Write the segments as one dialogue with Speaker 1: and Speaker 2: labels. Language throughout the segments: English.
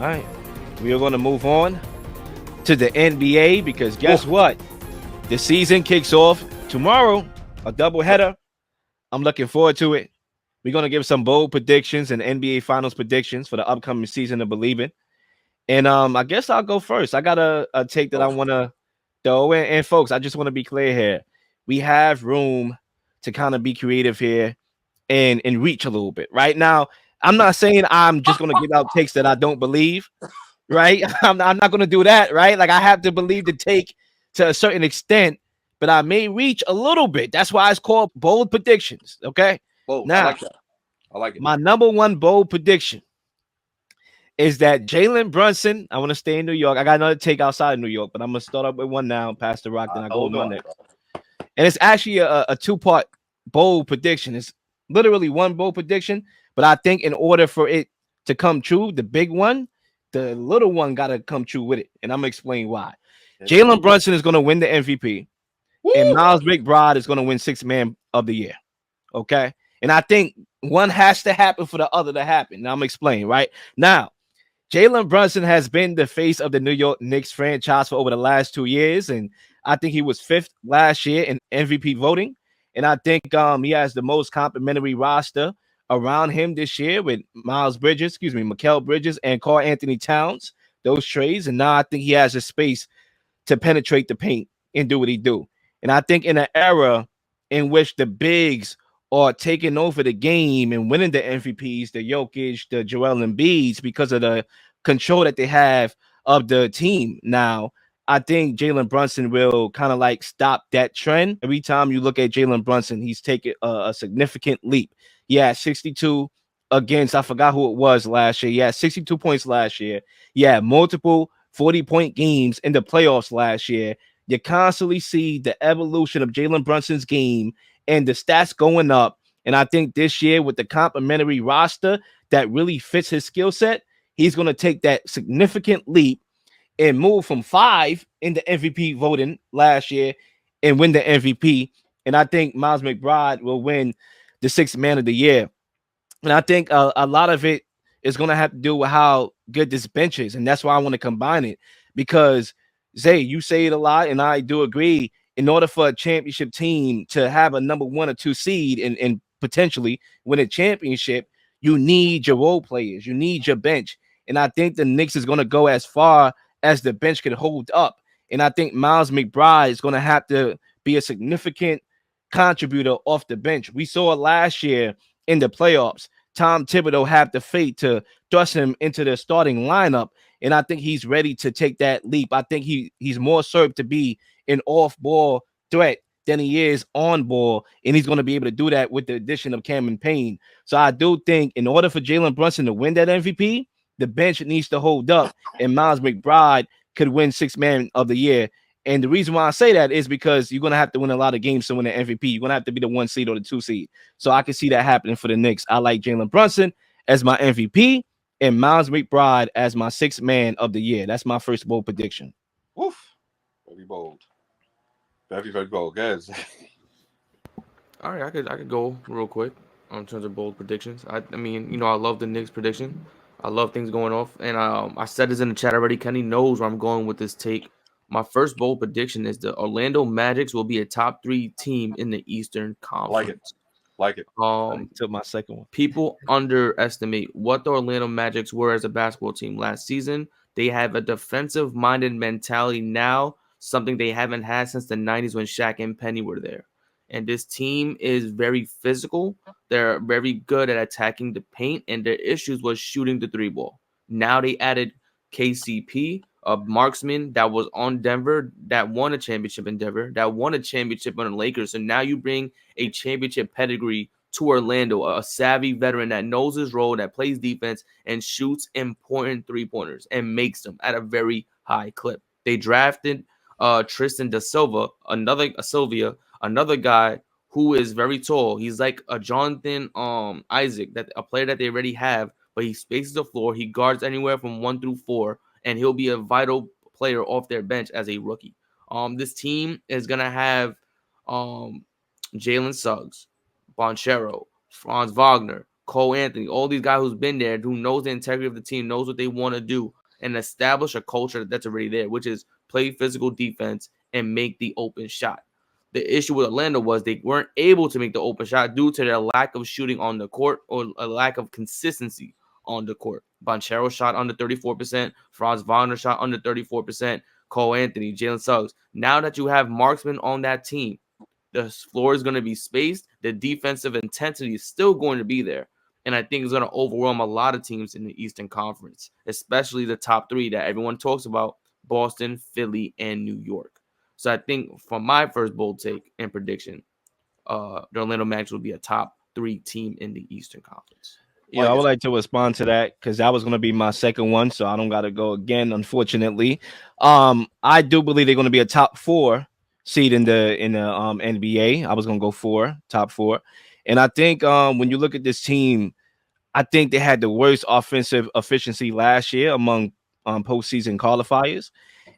Speaker 1: All right. We are going to move on to the NBA because guess what? The season kicks off tomorrow, a doubleheader. I'm looking forward to it. We're going to give some bold predictions and NBA Finals predictions for the upcoming season of Believe It. And I guess I'll go first. I got a take that I want to throw in. And folks, I just want to be clear here. We have room to kind of be creative here and reach a little bit. Right now, I'm not saying I'm just going to give out takes that I don't believe. Right? I'm not going to do that. Right? Like I have to believe the take to a certain extent, but I may reach a little bit. That's why it's called bold predictions. Okay.
Speaker 2: Bold. I
Speaker 1: Now,
Speaker 2: like that. I like it.
Speaker 1: my number one bold prediction is that Jalen Brunson. I want to stay in New York. I got another take outside of New York, but I'm gonna start up with one now, pass the rock, then I go with
Speaker 2: Hold
Speaker 1: my
Speaker 2: on.
Speaker 1: next. And it's actually a two-part bold prediction. It's literally one bold prediction, but I think in order for it to come true, the big one, the little one got to come true with it. And I'm gonna explain why. Jalen Brunson is gonna win the MVP, and
Speaker 2: Woo!
Speaker 1: Miles McBride is gonna win Sixth Man of the Year. Okay. And I think one has to happen for the other to happen. Now I'm explaining right now. Jalen Brunson has been the face of the New York Knicks franchise for over the last 2 years, and I think he was fifth last year in MVP voting. And I think he has the most complimentary roster around him this year with Mikal Bridges and Karl Anthony Towns. Those trades, and now I think he has a space to penetrate the paint and do what he do. And I think in an era in which the bigs are taking over the game and winning the MVPs, the Jokic, the Joel Embiids, because of the control that they have of the team now, I think Jalen Brunson will kind of like stop that trend. Every time you look at Jalen Brunson, he's taken a significant leap. Yeah, 62 against, I forgot who it was last year. Yeah, 62 points last year. Yeah, multiple 40-point games in the playoffs last year. You constantly see the evolution of Jalen Brunson's game and the stats going up. And I think this year, with the complementary roster that really fits his skill set, he's going to take that significant leap and move from 5 in the MVP voting last year and win the MVP. And I think Miles McBride will win the Sixth Man of the Year. And I think a lot of it is going to have to do with how good this bench is. And that's why I want to combine it because, Zay, you say it a lot, and I do agree. In order for a championship team to have a number 1 or 2 seed and potentially win a championship, you need your role players. You need your bench. And I think the Knicks is going to go as far as the bench can hold up. And I think Miles McBride is going to have to be a significant contributor off the bench. We saw last year in the playoffs, Tom Thibodeau had the fate to thrust him into the starting lineup. And I think he's ready to take that leap. I think he's more served to be an off-ball threat than he is on ball. And he's going to be able to do that with the addition of Cameron Payne. So I do think in order for Jalen Brunson to win that MVP, the bench needs to hold up. And Miles McBride could win Sixth Man of the Year. And the reason why I say that is because you're going to have to win a lot of games to win the MVP. You're going to have to be the 1 seed or the 2 seed. So I can see that happening for the Knicks. I like Jalen Brunson as my MVP and Miles McBride as my Sixth Man of the Year. That's my first bold prediction.
Speaker 2: Woof. Very bold. Very, very bold, guys.
Speaker 3: All right, I could go real quick in terms of bold predictions. I mean, I love the Knicks prediction. I love things going off, and I said this in the chat already. Kenny knows where I'm going with this take. My first bold prediction is the Orlando Magics will be a top 3 team in the Eastern Conference.
Speaker 2: Like it.
Speaker 1: To my second one.
Speaker 3: People underestimate what the Orlando Magics were as a basketball team last season. They have a defensive-minded mentality now, something they haven't had since the 90s when Shaq and Penny were there. And this team is very physical. They're very good at attacking the paint, and their issues was shooting the 3-ball. Now they added KCP, a marksman that was on Denver, that won a championship in Denver, that won a championship on the Lakers. So now you bring a championship pedigree to Orlando, a savvy veteran that knows his role, that plays defense, and shoots important 3-pointers and makes them at a very high clip. They drafted Tristan da Silva, another guy who is very tall. He's like a Jonathan Isaac, that a player that they already have, but he spaces the floor. He guards anywhere from 1 through 4, and he'll be a vital player off their bench as a rookie. This team is gonna have Jalen Suggs, Bonchero, Franz Wagner, Cole Anthony, all these guys who's been there, who knows the integrity of the team, knows what they want to do, and establish a culture that's already there, which is play physical defense and make the open shot. The issue with Orlando was they weren't able to make the open shot due to their lack of shooting on the court or a lack of consistency on the court. Banchero shot under 34%. Franz Wagner shot under 34%. Cole Anthony, Jalen Suggs. Now that you have marksmen on that team, the floor is going to be spaced. The defensive intensity is still going to be there. And I think it's going to overwhelm a lot of teams in the Eastern Conference, especially the top three that everyone talks about, Boston, Philly, and New York. So I think for my first bold take and prediction, the Orlando Magic will be a top 3 team in the Eastern Conference.
Speaker 1: Yeah, I would like to respond to that because that was going to be my second one, so I don't got to go again, unfortunately. I do believe they're going to be a top 4 seed in the NBA. I was going to go top 4. And I think when you look at this team, I think they had the worst offensive efficiency last year among postseason qualifiers.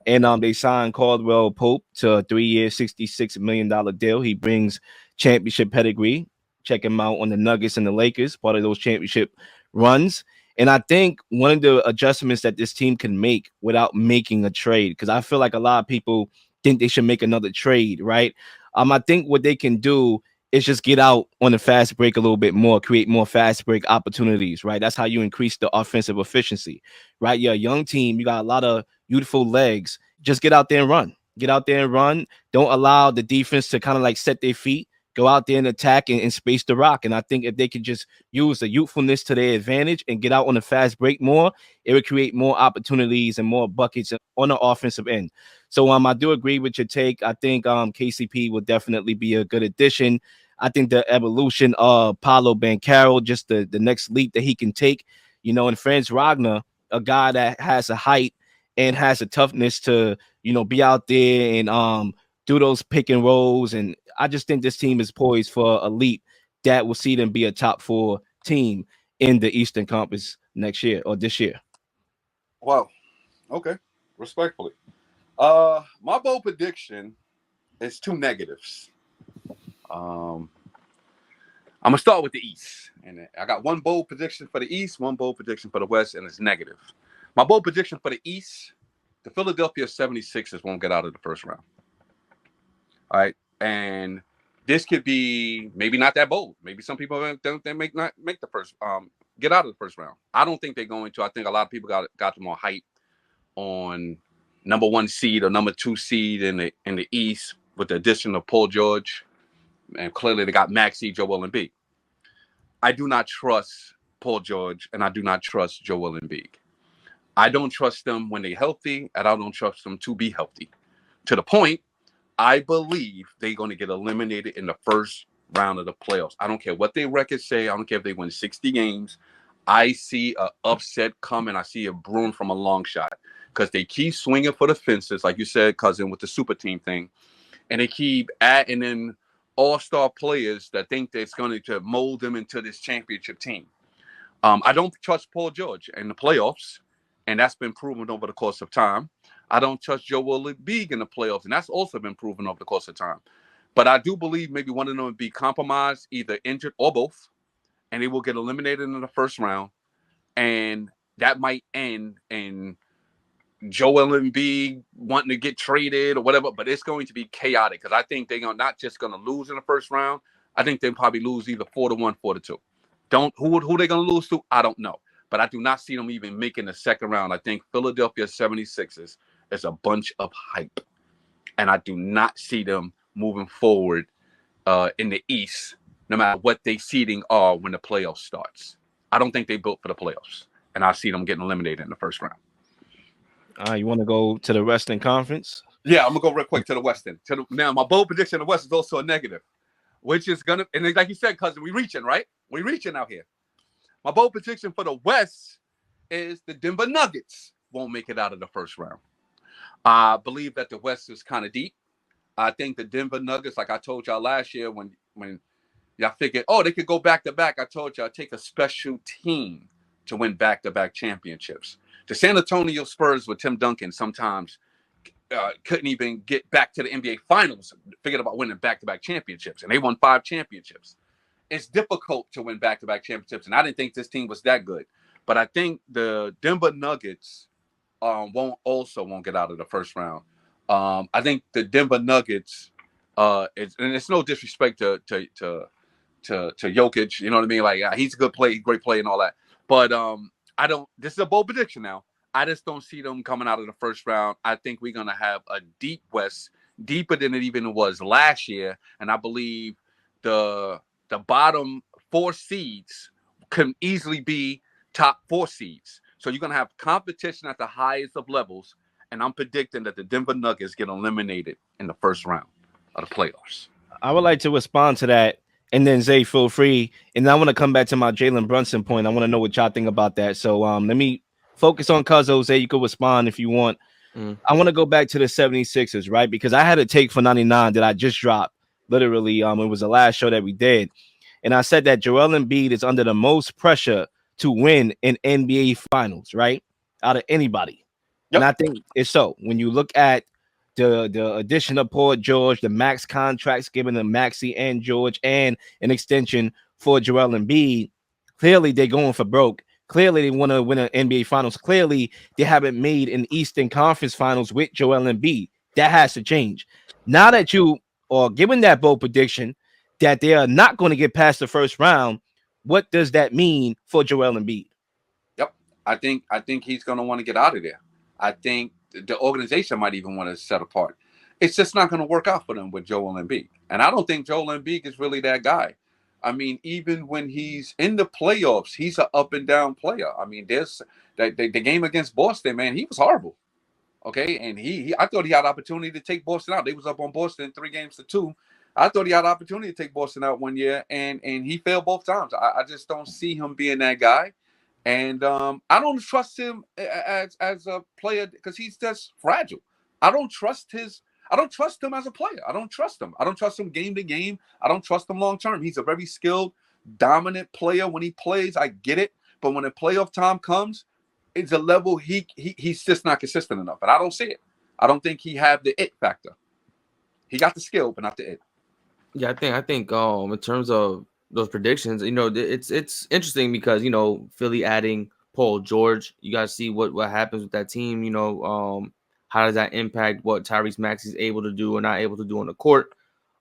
Speaker 1: And they signed Caldwell Pope to a 3-year, $66 million deal. He brings championship pedigree. Check him out on the Nuggets and the Lakers, part of those championship runs. And I think one of the adjustments that this team can make without making a trade, because I feel like a lot of people think they should make another trade, right? I think what they can do is just get out on the fast break a little bit more, create more fast break opportunities, right? That's how you increase the offensive efficiency, right? You're a young team. You got a lot of youthful legs. Just get out there and run. Get out there and run. Don't allow the defense to kind of like set their feet. Go out there and attack and space the rock. And I think if they could just use the youthfulness to their advantage and get out on the fast break more, it would create more opportunities and more buckets on the offensive end. So I do agree with your take. I think KCP will definitely be a good addition. I think the evolution of Paolo Banchero, just the next leap that he can take, and Franz Wagner, a guy that has a height and has a toughness to, be out there and do those pick and rolls. And I just think this team is poised for a leap that will see them be a top 4 team in the Eastern Conference next year or this year.
Speaker 2: Wow. Okay. Respectfully. My bold prediction is 2 negatives. I'm gonna start with the East, and I got one bold prediction for the East, one bold prediction for the West, and it's negative. My bold prediction for the East: the Philadelphia 76ers won't get out of the first round. All right, and this could be maybe not that bold. Maybe some people don't not make the first get out of the first round. I don't think they're going to. I think a lot of people got them on hype on number 1 seed or number 2 seed in the East with the addition of Paul George. And clearly they got Maxey, Joel Embiid. I do not trust Paul George, and I do not trust Joel Embiid. I don't trust them when they're healthy, and I don't trust them to be healthy. To the point, I believe they're going to get eliminated in the first round of the playoffs. I don't care what their records say. I don't care if they win 60 games. I see an upset coming. I see a brewing from a long shot because they keep swinging for the fences, like you said, cousin, with the super team thing. And they keep adding in all-star players that think that it's going to mold them into this championship team. I don't trust Paul George in the playoffs, and that's been proven over the course of time. I don't trust Joel Embiid in the playoffs, and that's also been proven over the course of time. But I do believe maybe one of them would be compromised, either injured or both, and they will get eliminated in the first round, and that might end in Joel Embiid wanting to get traded or whatever, but it's going to be chaotic because I think they're not just going to lose in the first round. I think they'll probably lose either 4-1, 4-2. Who they're going to lose to, I don't know. But I do not see them even making the second round. I think Philadelphia 76ers is a bunch of hype. And I do not see them moving forward in the East, no matter what they seeding are when the playoffs starts. I don't think they built for the playoffs. And I see them getting eliminated in the first round.
Speaker 1: You want to go to the Western Conference?
Speaker 2: Yeah, I'm gonna go real quick to the Western. Now, my bold prediction in the West is also a negative, which is gonna, and like you said, cousin, we reaching, right? We reaching out here. My bold prediction for the West is the Denver Nuggets won't make it out of the first round. I believe that the West is kind of deep. I think the Denver Nuggets, like I told y'all last year, when y'all figured, they could go back to back, I told y'all take a special team to win back-to-back championships. The San Antonio Spurs with Tim Duncan sometimes couldn't even get back to the NBA Finals, figured about winning back-to-back championships, and they won 5 championships. it's difficult to win back-to-back championships, and I didn't think this team was that good. But I think the Denver Nuggets won't get out of the first round. I think the Denver Nuggets, and it's no disrespect to Jokic, you know what I mean? Like he's a good player, great player, and all that. But I don't. This is a bold prediction now. I just don't see them coming out of the first round. I think we're gonna have a deep West, deeper than it even was last year, and I believe the bottom 4 seeds can easily be top 4 seeds. So you're gonna have competition at the highest of levels, and I'm predicting that the Denver Nuggets get eliminated in the first round of the playoffs.
Speaker 1: I would like to respond to that, and then Zay, feel free. And I want to come back to my Jalen Brunson point. I want to know what y'all think about that. So let me focus on Cuzzo. Zay, you can respond if you want. I want to go back to the 76ers, right? Because I had a take for 99 that I just dropped. Literally, it was the last show that we did. And I said that Joel Embiid is under the most pressure to win in NBA Finals, right? Out of anybody. Yep. And I think it's so. When you look at the addition of Paul George, the max contracts given to Maxey and George, and an extension for Joel Embiid, clearly they're going for broke. Clearly they want to win an NBA Finals. Clearly they haven't made an Eastern Conference Finals with Joel Embiid. That has to change. Now that you are given that bold prediction that they are not going to get past the first round, what does that mean for Joel Embiid?
Speaker 2: Yep, I think he's going to want to get out of there. I think the organization might even want to set apart. It's just not going to work out for them with Joel Embiid. And I don't think Joel Embiid is really that guy. I mean, even when he's in the playoffs, he's an up and down player. I mean, there's the game against Boston, man, he was horrible. Okay. And I thought he had opportunity to take Boston out. They was up on Boston 3-2. I thought he had opportunity to take Boston out one year, and he failed both times. I just don't see him being that guy. And I don't trust him as a player because he's just fragile. I don't trust him as a player. I don't trust him. I don't trust him game to game. I don't trust him long term. He's a very skilled, dominant player when he plays. I get it, but when the playoff time comes, it's a level he's just not consistent enough, and I don't see it. I don't think he have the it factor. He got the skill, but not the it.
Speaker 3: Yeah, I think in terms of those predictions, it's interesting because Philly adding Paul George, you guys see what happens with that team. How does that impact what Tyrese Maxey is able to do or not able to do on the court?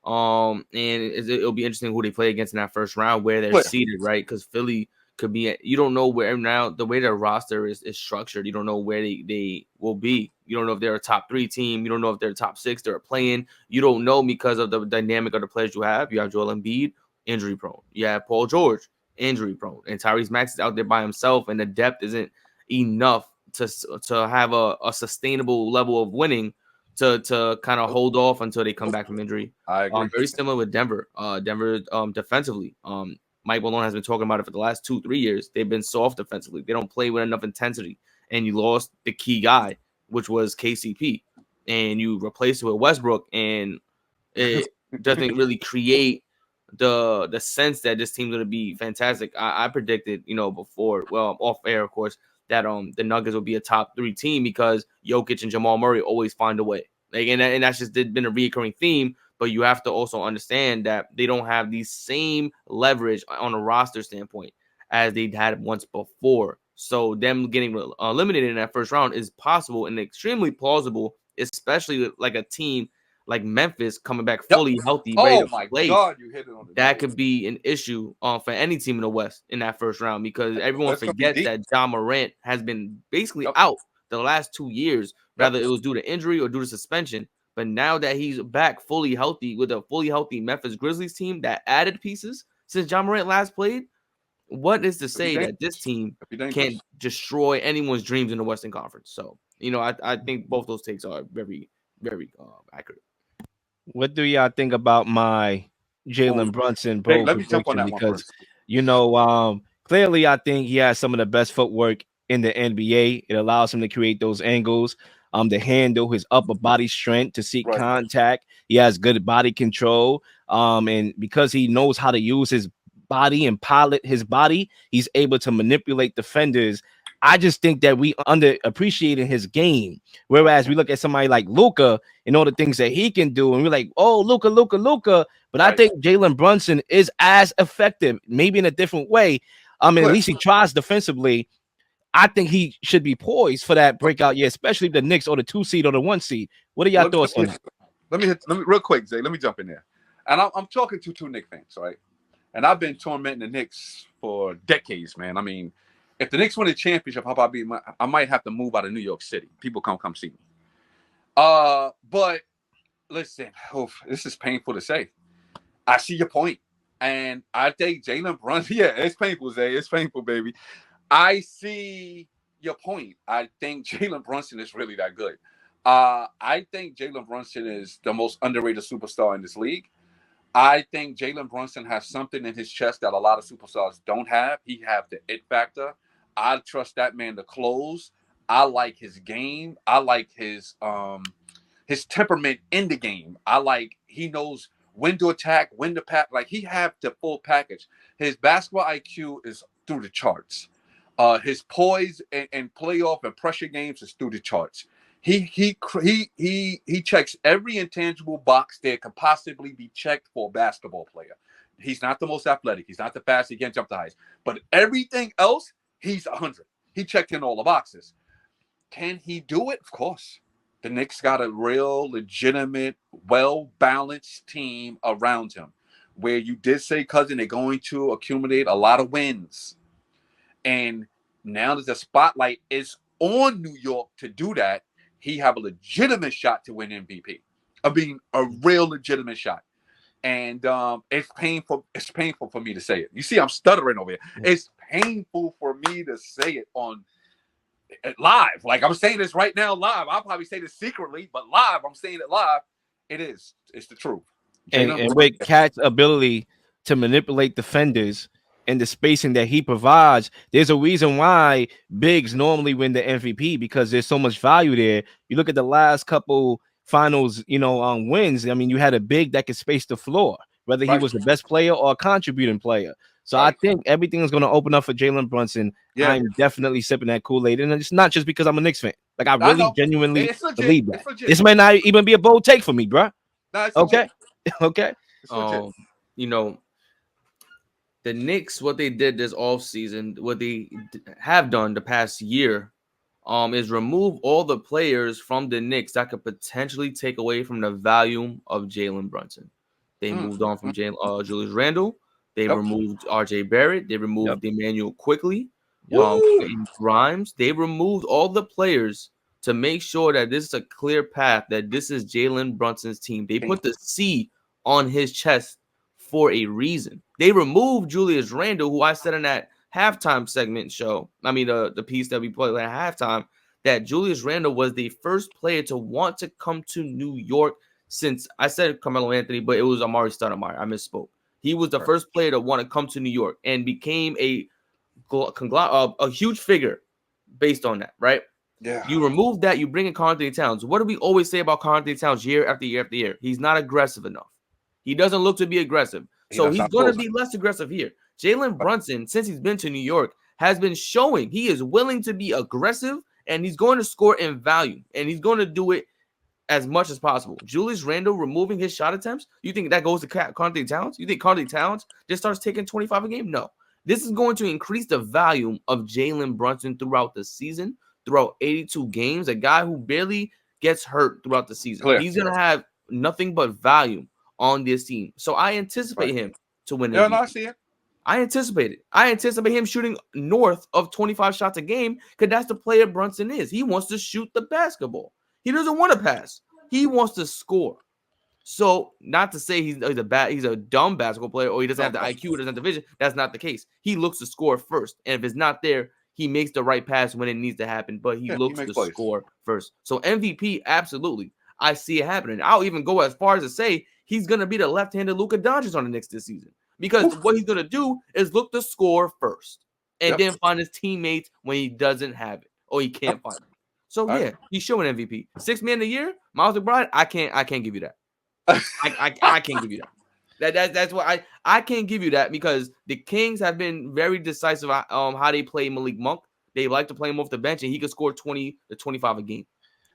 Speaker 3: And it'll be interesting who they play against in that first round, where they're seated, right? Because Philly could be, you don't know where now the way their roster is structured. You don't know where they will be. You don't know if they're a top 3 team. You don't know if they're a top 6. They're playing. You don't know because of the dynamic of the players you have. You have Joel Embiid, injury prone. You have Paul George, injury prone, and Tyrese Maxey is out there by himself, and the depth isn't enough to have a sustainable level of winning to kind of hold off until they come back from injury.
Speaker 2: I agree.
Speaker 3: Very similar with Denver. Denver defensively. Mike Malone has been talking about it for the last 2-3 years. They've been soft defensively. They don't play with enough intensity. And you lost the key guy, which was KCP. And you replaced it with Westbrook. And it doesn't really create the sense that this team's going to be fantastic. I predicted, before, well, off air, of course, that the Nuggets will be a top 3 team because Jokic and Jamal Murray always find a way. And that's just been a recurring theme. But you have to also understand that they don't have the same leverage on a roster standpoint as they had once before. So them getting eliminated in that first round is possible and extremely plausible, especially with like a team like Memphis coming back fully healthy.
Speaker 2: Oh my God, you hit it on the
Speaker 3: that could be an issue for any team in the West in that first round because everyone forgets that Ja Morant has been basically out the last 2 years, whether it was due to injury or due to suspension. But now that he's back fully healthy with a fully healthy Memphis Grizzlies team that added pieces since Ja Morant last played, what is to say that this team can't destroy anyone's dreams in the Western Conference? So, I think both those takes are very, very accurate.
Speaker 1: What do y'all think about my Jalen Brunson bold
Speaker 2: let me jump on that
Speaker 1: because,
Speaker 2: one first.
Speaker 1: clearly I think he has some of the best footwork in the NBA. It allows him to create those angles. To handle his upper body strength, to seek contact. He has good body control. And because he knows how to use his body and pilot his body, he's able to manipulate defenders I just think that we underappreciating his game. Whereas we look at somebody like Luca and all the things that he can do, and we're like, oh, Luca, Luca, Luca. But I
Speaker 2: Right.
Speaker 1: think Jalen Brunson is as effective, maybe in a different way. I mean, at
Speaker 2: Cliff,
Speaker 1: least he tries defensively. I think he should be poised for that breakout year, especially the Knicks or the 2 seed or the 1 seed. What are your
Speaker 2: let,
Speaker 1: thoughts
Speaker 2: let
Speaker 1: on
Speaker 2: me
Speaker 1: that?
Speaker 2: let me real quick, Zay. Let me jump in there. And I'm talking to two Knicks fans, right? And I've been tormenting the Knicks for decades, man. I mean, if the Knicks win a championship, I might have to move out of New York City. People come see me. But listen, this is painful to say. I see your point, and I think Jalen Brunson. Yeah, it's painful, Zay. It's painful, baby. I see your point. I think Jalen Brunson is really that good. I think Jalen Brunson is the most underrated superstar in this league. I think Jalen Brunson has something in his chest that a lot of superstars don't have. He have the it factor. I trust that man to close. I like his game. I like his temperament in the game. I like he knows when to attack, when to pack. Like he have the full package. His basketball IQ is through the charts. His poise and playoff and pressure games is through the charts. He checks every intangible box that could possibly be checked for a basketball player. He's not the most athletic. He's not the fastest. He can't jump the highest. But everything else, he's 100. He checked in all the boxes. Can he do it? Of course. The Knicks got a real, legitimate, well-balanced team around him. Where you did say, cousin, they're going to accumulate a lot of wins. And now that the spotlight is on New York to do that, he have a legitimate shot to win MVP. I mean, a real legitimate shot. And it's painful. It's painful for me to say it. You see, I'm stuttering over here. It's painful for me to say it on live. Like I'm saying this right now live. I'll probably say this secretly, but live, I'm saying it live. It is. It's the truth.
Speaker 1: And with Cat's ability to manipulate defenders and the spacing that he provides, there's a reason why bigs normally win the MVP because there's so much value there. You look at the last couple finals, wins. I mean, you had a big that could space the floor, whether he was the best player or a contributing player. So I think everything is going to open up for Jalen Brunson.
Speaker 2: Yeah.
Speaker 1: I'm definitely sipping that Kool-Aid, and it's not just because I'm a Knicks fan. Like I really genuinely believe that. This may not even be a bold take for me, bro.
Speaker 2: No,
Speaker 1: okay. Okay.
Speaker 3: The Knicks, what they did this offseason, what they have done the past year, is remove all the players from the Knicks that could potentially take away from the value of Jalen Brunson. They moved on from Julius Randle. They removed R.J. Barrett. They removed Emmanuel Quickly. Grimes. They removed all the players to make sure that this is a clear path, that this is Jalen Brunson's team. They put the C on his chest for a reason. They removed Julius Randle, who I said in that halftime segment show. I mean, the piece that we played at halftime, that Julius Randle was the first player to want to come to New York since I said Carmelo Anthony, but it was Amari Stoudemire. I misspoke. He was the first player to want to come to New York and became a huge figure based on that, right?
Speaker 2: Yeah.
Speaker 3: You remove that, you bring in Karl Anthony Towns. What do we always say about Karl Anthony Towns year after year after year? He's not aggressive enough. He doesn't look to be aggressive. So he's going to be less aggressive here. Jalen Brunson, since he's been to New York, has been showing he is willing to be aggressive, and he's going to score in value, and he's going to do it as much as possible. Julius Randle removing his shot attempts, you think that goes to Karl Anthony Towns? You think Karl Anthony Towns just starts taking 25 a game? No. This is going to increase the value of Jalen Brunson throughout the season, throughout 82 games, a guy who barely gets hurt throughout the season. He's going to have nothing but value on this team. So I anticipate him to win MVP.
Speaker 2: Yeah, no, I see it.
Speaker 3: I anticipate it. I anticipate him shooting north of 25 shots a game because that's the player Brunson is. He wants to shoot the basketball. He doesn't want to pass. He wants to score. So not to say he's a dumb basketball player or he doesn't have the IQ or doesn't have the vision. That's not the case. He looks to score first. And if it's not there, he makes the right pass when it needs to happen. But he looks to score first. So MVP, absolutely. I see it happening. I'll even go as far as to say he's going to be the left-handed Luka Doncic on the Knicks this season. Because what he's going to do is look to score first and then find his teammates when he doesn't have it or he can't find it. So, yeah, he's showing MVP. 6th man of the year, Miles McBride, I can't give you that. I can't give you that. That's why I can't give you that because the Kings have been very decisive how they play Malik Monk. They like to play him off the bench, and he could score 20 to 25 a game.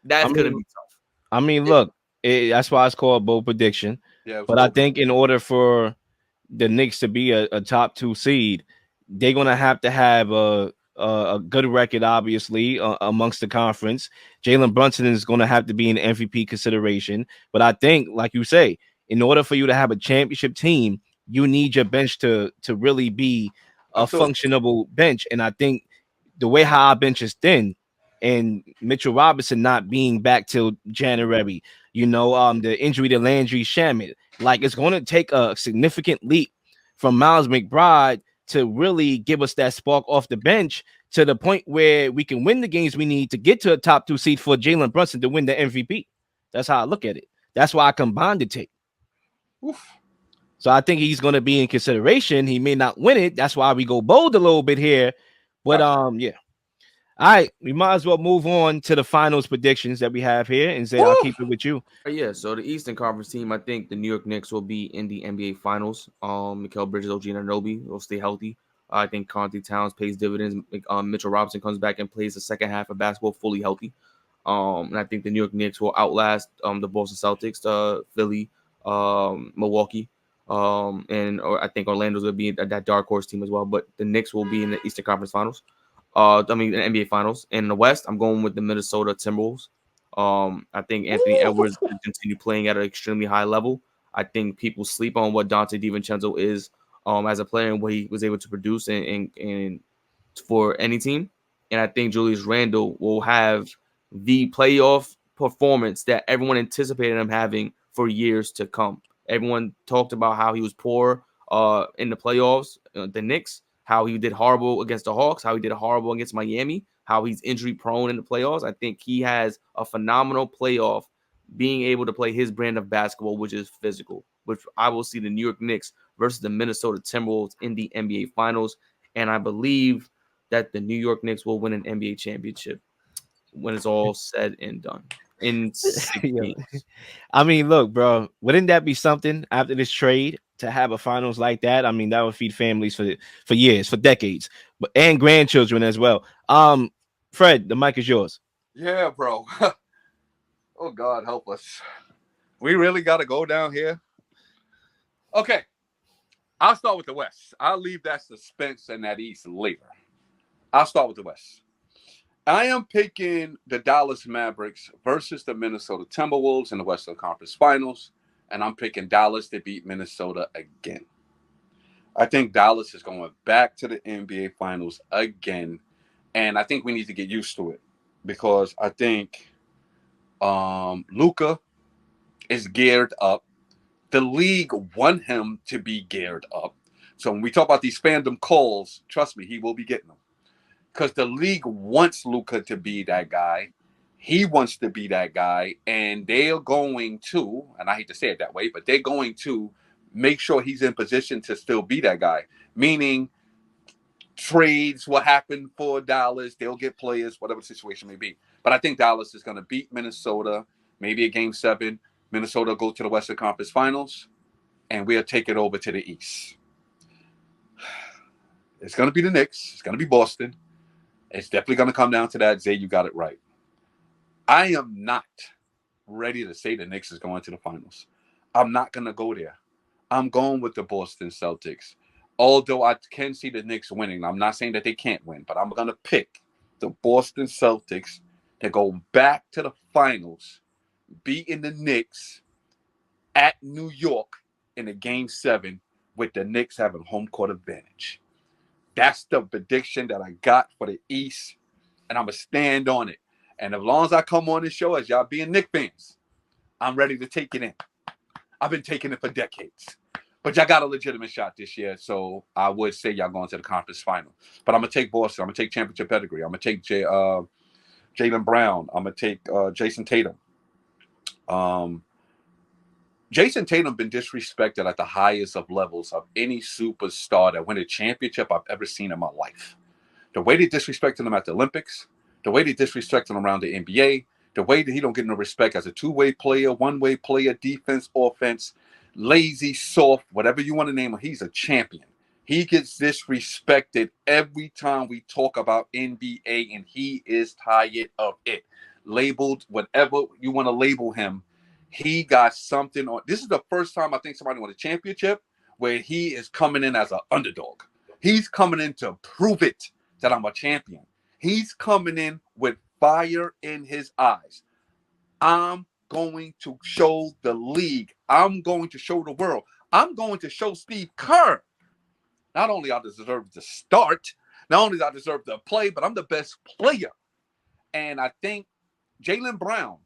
Speaker 1: I
Speaker 3: That's gonna
Speaker 1: mean,
Speaker 3: be tough.
Speaker 1: look, that's why it's called bold prediction.
Speaker 2: Yeah, it was
Speaker 1: But I
Speaker 2: both.
Speaker 1: think in order for the Knicks to be a top 2 seed, they're gonna have to have a good record, obviously, amongst the conference. Jalen Brunson is gonna have to be an MVP consideration. But I think, like you say, in order for you to have a championship team, you need your bench to really be a
Speaker 2: Absolutely.
Speaker 1: functionable bench. And I think the way how our bench is thin, and Mitchell Robinson not being back till January, the injury to Landry Shamet, like it's going to take a significant leap from Miles McBride to really give us that spark off the bench to the point where we can win the games we need to get to a top 2 seed for Jalen Brunson to win the MVP. That's how I look at it. That's why I combined the tape.
Speaker 2: Oof.
Speaker 1: So I think he's going to be in consideration. He may not win it. That's why we go bold a little bit here. But
Speaker 2: Gotcha.
Speaker 1: yeah. All right, we might as well move on to the finals predictions that we have here, and say I'll
Speaker 2: Woo!
Speaker 1: keep it with you.
Speaker 3: Yeah, so the Eastern Conference team, I think the New York Knicks will be in the NBA Finals. Mikal Bridges, OG Anunoby will stay healthy. I think Conti Towns pays dividends. Mitchell Robinson comes back and plays the second half of basketball fully healthy. And I think the New York Knicks will outlast the Boston Celtics, Philly, Milwaukee, or I think Orlando's going to be that dark horse team as well. But the Knicks will be in the Eastern Conference Finals. The NBA Finals. In the West, I'm going with the Minnesota Timberwolves. I think Anthony Edwards will continue playing at an extremely high level. I think people sleep on what Dante DiVincenzo is as a player and what he was able to produce and for any team. And I think Julius Randle will have the playoff performance that everyone anticipated him having for years to come. Everyone talked about how he was poor in the playoffs, the Knicks, how he did horrible against the Hawks, how he did horrible against Miami, how he's injury prone in the playoffs. I think he has a phenomenal playoff being able to play his brand of basketball, which is physical, which I will see the New York Knicks versus the Minnesota Timberwolves in the NBA Finals. And I believe that the New York Knicks will win an NBA championship when it's all said and done in 6
Speaker 1: Yeah.
Speaker 3: games.
Speaker 1: I mean, look, bro, wouldn't that be something after this trade to have a finals like that? I mean, that would feed families for years, for decades, but and grandchildren as well. Fred, the mic is yours.
Speaker 2: Yeah, bro. Oh God, help us. We really got to go down here. Okay, I'll start with the West. I'll leave that suspense and that East later. I'll start with the West. I am picking the Dallas Mavericks versus the Minnesota Timberwolves in the Western Conference Finals, and I'm picking Dallas to beat Minnesota again. I think Dallas is going back to the NBA Finals again, and I think we need to get used to it because I think Luka is geared up. The league want him to be geared up. So when we talk about these fandom calls, trust me, he will be getting them. Because the league wants Luka to be that guy. He wants to be that guy. And they're going to, and I hate to say it that way, but they're going to make sure he's in position to still be that guy. Meaning trades will happen for Dallas. They'll get players, whatever the situation may be. But I think Dallas is going to beat Minnesota, maybe a game 7. Minnesota go to the Western Conference Finals, and we'll take it over to the East. It's going to be the Knicks. It's going to be Boston. It's definitely going to come down to that. Zay, you got it right. I am not ready to say the Knicks is going to the finals. I'm not going to go there. I'm going with the Boston Celtics. Although I can see the Knicks winning. I'm not saying that they can't win, but I'm going to pick the Boston Celtics to go back to the finals, beating the Knicks at New York in a game 7 with the Knicks having home court advantage. That's the prediction that I got for the East, and I'm going to stand on it. And as long as I come on this show as y'all being Knicks fans, I'm ready to take it in. I've been taking it for decades. But y'all got a legitimate shot this year, so I would say y'all going to the conference final. But I'm going to take Boston. I'm going to take championship pedigree. I'm going to take Jalen Brown. I'm going to take Jason Tatum. Jason Tatum been disrespected at the highest of levels of any superstar that won a championship I've ever seen in my life. The way they disrespected him at the Olympics, the way they disrespected him around the NBA, the way that he don't get no respect as a two-way player, one-way player, defense, offense, lazy, soft, whatever you want to name him, he's a champion. He gets disrespected every time we talk about NBA, and he is tired of it. Labeled whatever you want to label him, he got something on. This is the first time I think somebody won a championship where he is coming in as an underdog. He's coming in to prove it that I'm a champion. He's coming in with fire in his eyes. I'm going to show the league. I'm going to show the world. I'm going to show Steve Kerr. Not only I deserve to start, not only do I deserve to play, but I'm the best player. And I think Jalen Brown,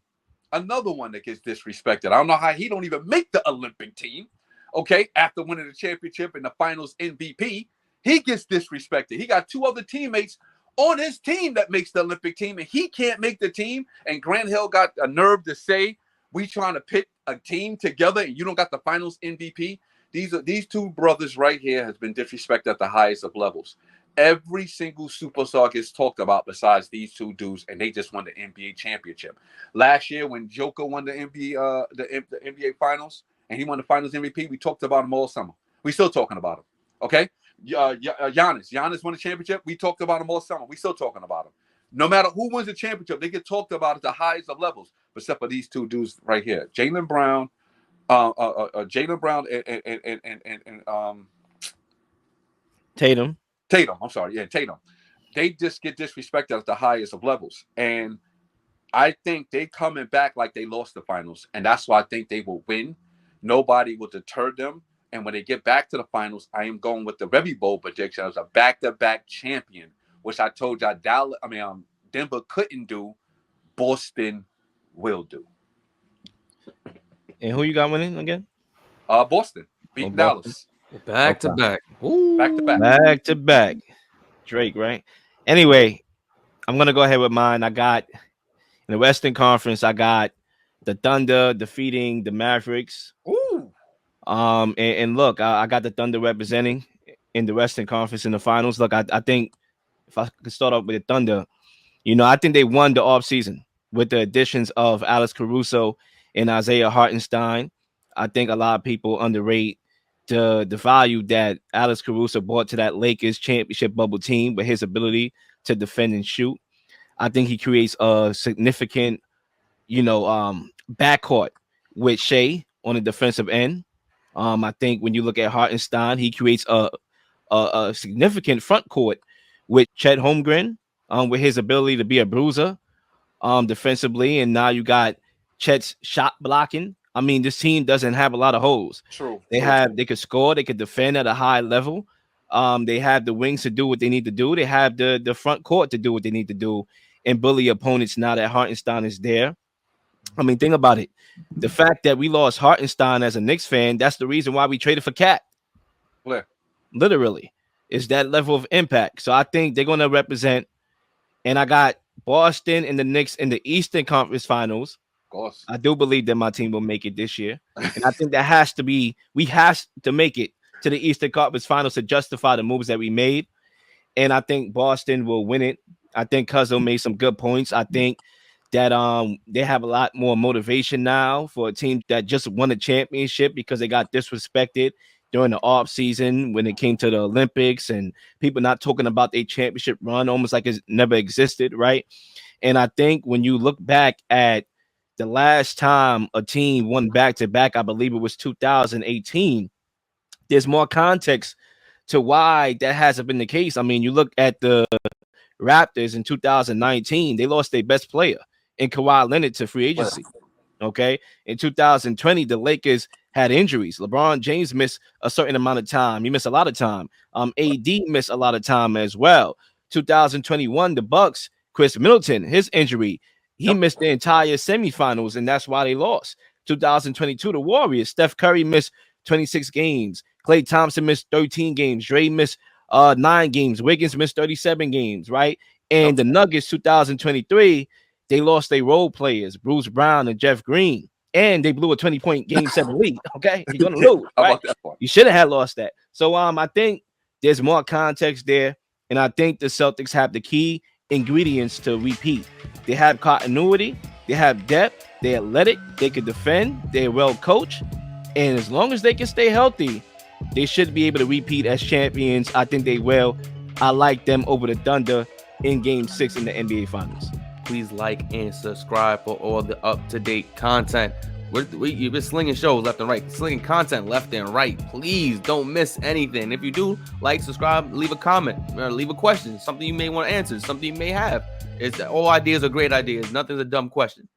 Speaker 2: another one that gets disrespected. I don't know how he don't even make the Olympic team. Okay, after winning the championship and the finals MVP, he gets disrespected. He got two other teammates on his team that makes the Olympic team, and he can't make the team. And Grant Hill got a nerve to say, we trying to pit a team together and you don't got the finals MVP. These two brothers right here has been disrespected at the highest of levels. Every single superstar gets talked about besides these two dudes, and they just won the NBA championship. Last year when Joker won the NBA finals and he won the finals MVP, we talked about him all summer. We still talking about him. Okay? Giannis won the championship. We talked about him all summer. We still talking about him. No matter who wins the championship, they get talked about at the highest of levels, except for these two dudes right here, Jalen Brown, and
Speaker 1: Tatum.
Speaker 2: Tatum. I'm sorry, yeah, Tatum. They just get disrespected at the highest of levels, and I think they coming back like they lost the finals, and that's why I think they will win. Nobody will deter them. And when they get back to the finals, I am going with the Revy Bowl prediction as a back-to-back champion, which I told y'all Denver couldn't do. Boston will do.
Speaker 1: And who you got winning again?
Speaker 2: Boston beating Dallas.
Speaker 3: Back to back.
Speaker 2: Back to back.
Speaker 1: Back to back. Drake, right? Anyway, I'm gonna go ahead with mine. I got in the Western Conference, I got the Thunder defeating the Mavericks.
Speaker 2: Ooh.
Speaker 1: And look, I got the Thunder representing in the Western Conference in the finals. Look, I think if I could start off with the Thunder, I think they won the offseason with the additions of Alex Caruso and Isaiah Hartenstein. I think a lot of people underrate the value that Alex Caruso brought to that Lakers championship bubble team with his ability to defend and shoot. I think he creates a significant, backcourt with Shea on the defensive end. I think when you look at Hartenstein, he creates a significant front court with Chet Holmgren, with his ability to be a bruiser, defensively, and now you got Chet's shot blocking. I mean, this team doesn't have a lot of holes.
Speaker 2: True.
Speaker 1: They could score, they could defend at a high level. They have the wings to do what they need to do. They have the front court to do what they need to do and bully opponents now that Hartenstein is there. I mean, think about it. The fact that we lost Hartenstein as a Knicks fan, that's the reason why we traded for Cat.
Speaker 2: Yeah.
Speaker 1: Literally, is that level of impact. So I think they're going to represent. And I got Boston and the Knicks in the Eastern Conference Finals.
Speaker 2: Of course.
Speaker 1: I do believe that my team will make it this year. And I think we have to make it to the Eastern Conference Finals to justify the moves that we made. And I think Boston will win it. I think Cuzzo made some good points. I think that they have a lot more motivation now for a team that just won a championship because they got disrespected during the off season when it came to the Olympics and people not talking about their championship run almost like it never existed, right? And I think when you look back at the last time a team won back-to-back, I believe it was 2018, there's more context to why that hasn't been the case. I mean, you look at the Raptors in 2019, they lost their best player in Kawhi Leonard to free agency. Okay. In 2020, the Lakers had injuries. LeBron James missed a certain amount of time. He missed a lot of time. AD missed a lot of time as well. 2021, the Bucks, Chris Middleton, his injury, he missed the entire semifinals, and that's why they lost. 2022, the Warriors, Steph Curry missed 26 games. Klay Thompson missed 13 games. Dre missed 9 games. Wiggins missed 37 games, right? And the Nuggets, 2023, they lost their role players, Bruce Brown and Jeff Green, and they blew a 20-point game 7 lead. Okay, you're gonna lose. Right? You should have had lost that. So I think there's more context there, and I think the Celtics have the key ingredients to repeat. They have continuity, they have depth, they're athletic, they can defend, they're well coached, and as long as they can stay healthy, They should be able to repeat as champions. I think they will. I like them over the Thunder in Game 6 in the NBA Finals.
Speaker 3: Please like and subscribe for all the up-to-date content. You've been slinging shows left and right, slinging content left and right. Please don't miss anything. If you do, like, subscribe, leave a comment, or leave a question, something you may want to answer, something you may have. All ideas are great ideas. Nothing's a dumb question.